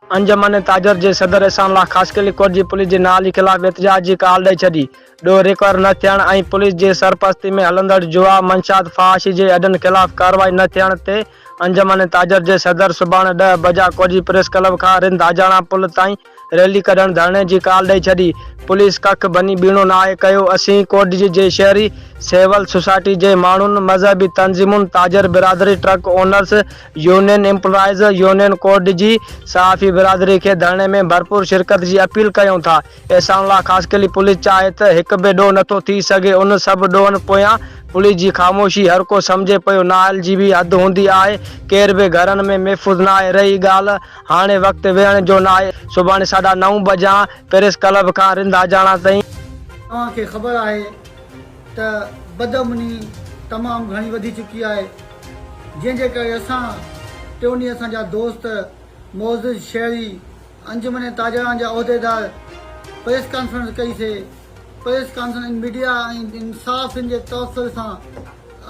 अंजमन ताजर जे सदर एहसान ला खासकली कोट जी पुलिस जे नाल जे खिलाफ एहतजाज जी कॉल ॾेई छॾी। ॾोह रिकवर न थियण ऐं पुलिस जे सरपरस्ती में हलंदड़ जुआ मंशात फहाशी जे अॾनि खिलाफ कार्रवाई न थियण ते अंजमन ताजर जे सदर सुभाणे 10 बजा कोजी प्रेस क्लब खां रिंद आजाणा पुल ताईं रैली कढण धरणे जी कॉल ॾेई छॾी। पुलिस कख बनी बीणो नाहे कयो। असीं कोट जे शहरी सिविल सोसाइटी जे माण्हुनि, मज़हबी तंज़ीमुनि, ताजर बिरादरी, truck owners union, employees union, कोट जी सहाफ़ी बिरादरी खे धरणे में भरपूर शिरकत जी अपील कयूं था। एहसान ला खासकली पुलिस चाहे त हिक बि ॾोह नथो थी सघे। उन सभु ॾोहनि पोयां पुलिस जी ख़ामोशी हर को सम्झे पियो। नाइल जी बि हद हूंदी आहे। केर बि घरनि में महफ़ूज़ न आहे। रही ॻाल्हि हाणे वक़्तु वेहण जो न आहे। सुभाणे 9:30 बजा प्रेस क्लब खां रिंद आजाणा ताईं तव्हांखे ख़बर आहे त बदअमनी तमामु घणी वधी चुकी आहे, जंहिंजे करे असां टियों ॾींहं असांजा दोस्त मोज़िज़ शहरी अंजुमन ताजरान जा उहिदेदार प्रेस कॉन्फ्रेंस कईसीं। प्रेस कॉन्फ्रेंस मीडिया ऐं इंसाफ़ जे तवसुल सां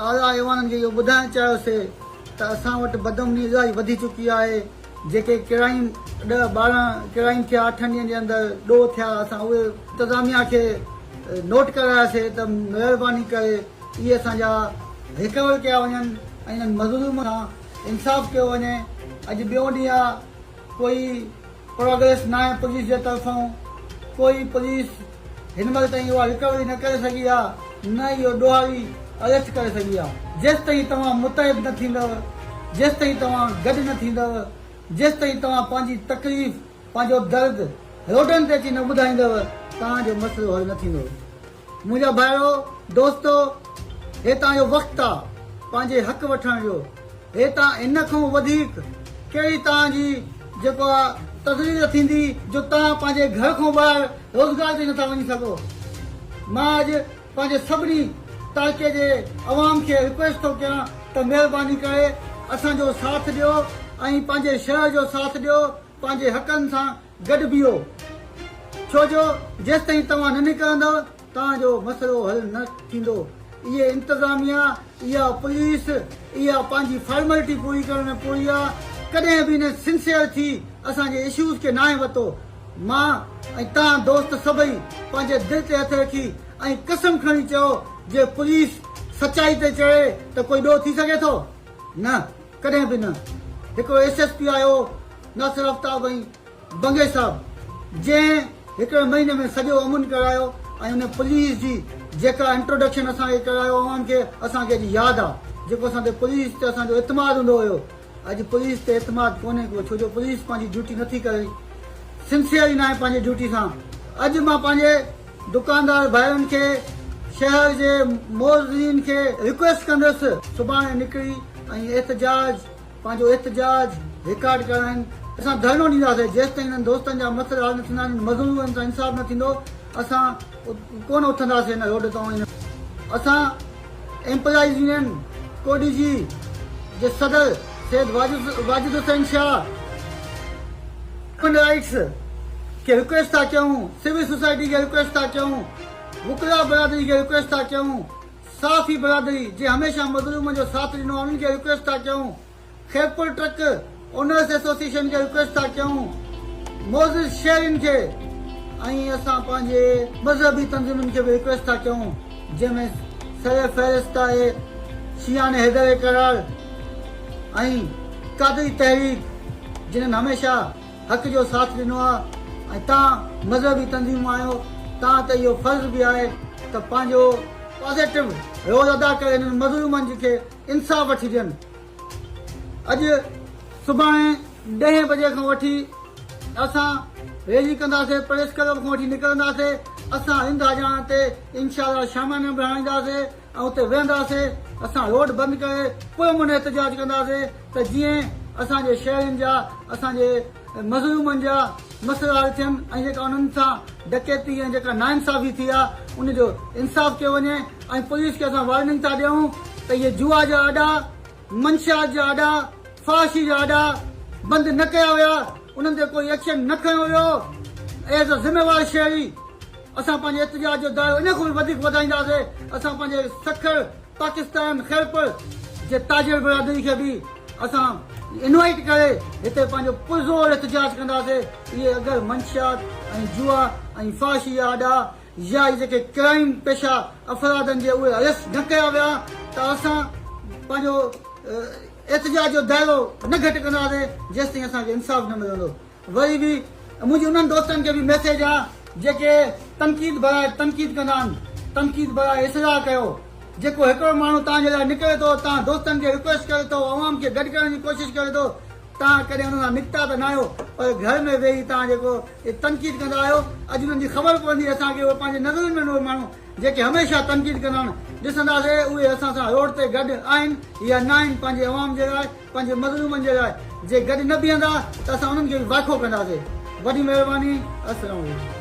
आला ऐवाननि खे इहो ॿुधाइणु चाहियोसीं त असां वटि बदअमनी इलाही वधी चुकी आहे। जेके क्राइम 10-12 क्राइम थिया 8 ॾींहंनि जे अंदरि ॾोह थिया, असां उहे इंतिज़ामिया खे नोट करायासीं त महिरबानी करे इहे असांजा रिकवर कया वञनि ऐं इन्हनि मज़लूम सां इंसाफ़ कयो वञे। अॼु ॿियों ॾींहुं आहे, कोई प्रोग्रेस न आहे पुलिस जे तरफ़ां। कोई पुलिस हिन महिल ताईं उहा रिकवरी न करे सघी आहे, न इहो ॾोहारी अरेस्ट करे सघी आहे। जेसि ताईं तव्हां मुतहिद न थींदव, जेसि ताईं तव्हां गॾु न थींदव, जेसि ताईं तव्हां पंहिंजी तकलीफ़, पंहिंजो दर्द रोडनि ते अची न ॿुधाईंदव, तव्हांजो मसइलो हल न थींदो। मुंहिंजा भाइरो दोस्तो, हे तव्हांजो वक़्तु आहे पंहिंजे हक़ वठण जो। हे तव्हां इन खां वधीक कहिड़ी तव्हांजी जेको आहे तकलीफ़ थींदी जो तव्हां पंहिंजे घर खां ॿाहिरि रोज़गार ते नथा वञी सघो। मां अॼु पंहिंजे सभिनी ताक़े जे अवाम खे रिक्वेस्ट थो कयां त महिरबानी करे असांजो साथ ॾियो ऐं पंहिंजे शहर जो साथ ॾियो, पंहिंजे हक़नि सां गॾु बीहो। छो जो जेसि ताईं तव्हां न निकिरंदव तव्हांजो मसइलो हल न थींदो। इहे इंतिज़ामिया, इहा पुलिस, इहा पंहिंजी फॉर्मेलिटी पूरी करण में पूरी आहे। कॾहिं बि न सिंसियर थी असांजे इशूज़ खे नाहे वरितो। मां ऐं तव्हां दोस्त सभई पंहिंजे दिलि ते हथ रखी ऐं कसम खणी चयो जे पुलिस सचाई ते चढ़े त कोई ॾोह थी सघे थो? न, कॾहिं बि न। हिकिड़ो SSP आयो नासिर आफ्ताब ऐं बंगे साहब, जंहिं हिकिड़े महीने में सॼो अमन करायो ऐं उन पुलिस जी जेका इंट्रोडक्शन असांखे करायो अवाम खे, असांखे अॼु यादि आहे। जेको असां ते पुलिस ते असांजो एतमाद हूंदो हुयो, अॼु पुलिस ते एतमाद कोन्हे को। छो जो पुलिस पंहिंजी ड्यूटी नथी करे, सिंसियर ई न आहे पंहिंजी ड्यूटी सां। अॼु मां पंहिंजे दुकानदार भाइयुनि खे, शहर जे मोज़िन खे रिक्वेस्ट कंदुसि सुभाणे निकिरी ऐं एहतजाज, पंहिंजो एहतजाज रिकॉर्ड कराइनि। असां धरनो ॾींदासीं जेसि ताईं हिननि दोस्तनि जा मसइला हल न थींदा, मज़लूमनि सां इंसाफ़ न थींदो, असां कोन उथंदासीं हिन रोड तां। असां एम्प्लॉइज़ यूनियन कोडी जी जे सदर सैयद वाजिद हुसैन शाह राइट्स खे रिक्वेस्ट था कयूं, सिविल सोसाइटी खे रिक्वेस्ट था कयूं, वुकला बिरादरी खे रिक्वेस्ट था कयूं, साफ़ी बिरादरी जे हमेशह मज़लूमनि जो साथ ॾिनो आहे उन्हनि खे रिक्वेस्ट था कयूं, खैरपुर ट्रक ओनर्स एसोसिएशन खे रिक्वेस्ट था कयूं, मोज़िज़ शहरियुनि खे ऐं असां पंहिंजे मज़हबी तंज़ीमुनि खे बि रिक्वेस्ट था कयूं, जंहिंमें सर फ़हरिस्त आहे शियान हैदर करार ऐं कादरी तहरीक, जिन्हनि हमेशह हक़ जो साथ ॾिनो आहे। ऐं तव्हां मज़हबी तंज़ीम आहियो, तव्हां त इहो फ़र्ज़ु बि आहे त पंहिंजो पॉज़िटिव रोल अदा करे हिननि मज़लूमनि खे इंसाफ़ वठी ॾियनि। अॼु सुभाणे 10 बजे खां वठी असां रैली कंदासीं, प्रेस क्लब खां वठी निकिरंदासीं। असां रिंद आजाणा ते इंशाअल्लाह शामाना बणाईंदासीं ऐं उते वेहंदासीं। असां रोड बंदि करे पुरअमन एहतजाज कंदासीं त जीअं असांजे शहरनि जा, असांजे मज़लूमनि जा मसइला हल थियनि ऐं जेका उन्हनि सां डकैती ऐं जेका नाइंसाफ़ी थी आहे उनजो इंसाफ़ कयो वञे। ऐं पुलिस खे असां वार्निंग था ॾियूं त इहे जुआ जा अॾा, मंशात जा अॾा, फाशी जा अॾा बंदि न कया विया, उन्हनि ते कोई एक्शन न खयो वियो। एज़ अ ज़िम्मेवार शहरी असां पंहिंजे एहतजाज जो दायरो इन खां बि वधीक वधाईंदासीं। असां पंहिंजे सखर पाकिस्तान खैरपुर जे ताजर बिरादरी खे बि असां इनवाइट करे हिते पंहिंजो पुरज़ोर एहतजाज कंदासीं। इहे अगरि मंशियात ऐं जुआ ऐं फाशी आॾा या इहे जेके क्राइम पेशा अफ़रादनि जे उहे अरेस्ट न कया विया त असां पंहिंजो एहतजाज जो दाइरो न घटि कंदासीं जेसि ताईं असांखे इंसाफ़ न मिलंदो। वरी बि मुंहिंजी उन्हनि दोस्तनि खे बि मैसेज आहे जेके तनक़ीद कंदा आहिनि, तनक़ीद बराए इसरार कयो। जेको हिकिड़ो माण्हू तव्हांजे लाइ निकिरे थो, तव्हां दोस्तनि खे रिक्वेस्ट करे थो, अवाम खे गॾु करण जी कोशिशि करे थो, तव्हां कॾहिं हुन सां निकिता त न आहियो, पर घर में वेही तव्हां जेको तनक़ीद कंदा आहियो, अॼु हुननि जी ख़बर पवंदी असांखे उहे पंहिंजे नज़रुनि में उहे माण्हू जेके हमेशह तनक़ीद कंदा आहिनि ॾिसंदासीं उहे असां सां रोड ते गॾु आहिनि या न आहिनि। पंहिंजे अवाम जे लाइ, पंहिंजे मज़लूमनि जे लाइ जे गॾु न बीहंदा त असां उन्हनि खे बि वाखो कंदासीं। वॾी महिरबानी। अस्सलाम वालेकुम।